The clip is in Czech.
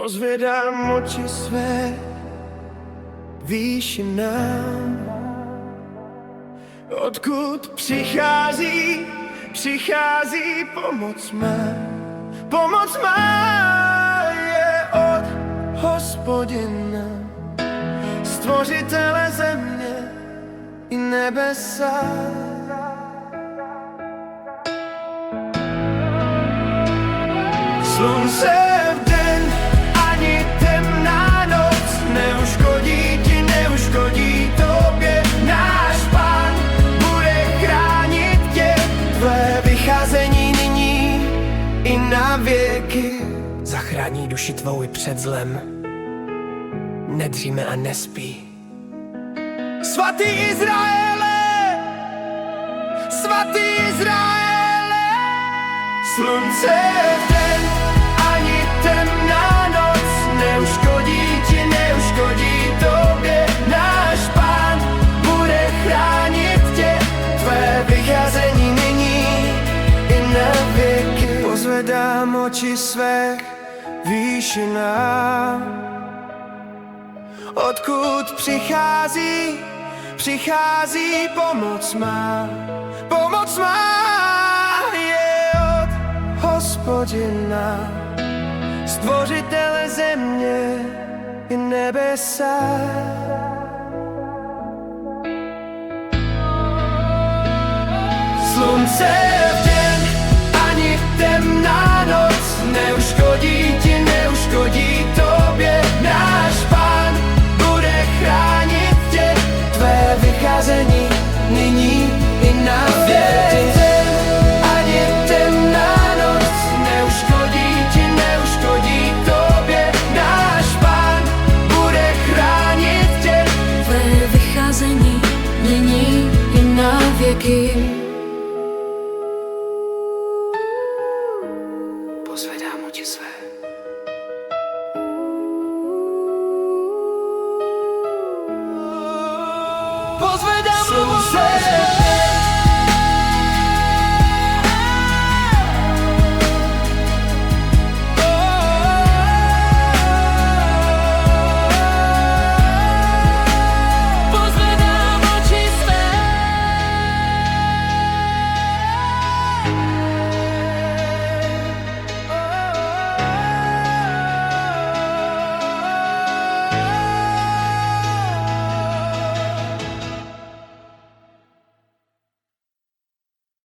Pozvedám oči své výšinám, odkud přichází pomoc má. Pomoc má je od Hospodina, stvořitele země i nebesa. Slunce v den ani temná noc neuškodí ti, neuškodí tobě. Náš Pán bude chránit tě, tvé vycházení nyní i na věky. Zachrání duši tvou i před zlem, nedříme a nespí. Svatý Izraele, svatý Izraele, slunce v den ani temná noc neuškodí ti, neuškodí tobě. Náš Pán bude chránit tě, tvé vycházení nyní i na věky. Pozvedám oči své výšinám, odkud přichází pomoc má. Pomoc má je od Hospodina, stvořitele země i nebesa. Slunce v den ani temná noc neuškodí ti, neuškodí tobě. Náš Pán bude chránit tě, tvé vycházení nyní i na věky. Ani temná noc neuškodí ti, neuškodí tobě. Náš Pán bude chránit tě, tvé vycházení nyní i na věky. Pozvedám oči své. Pozvedám slunce.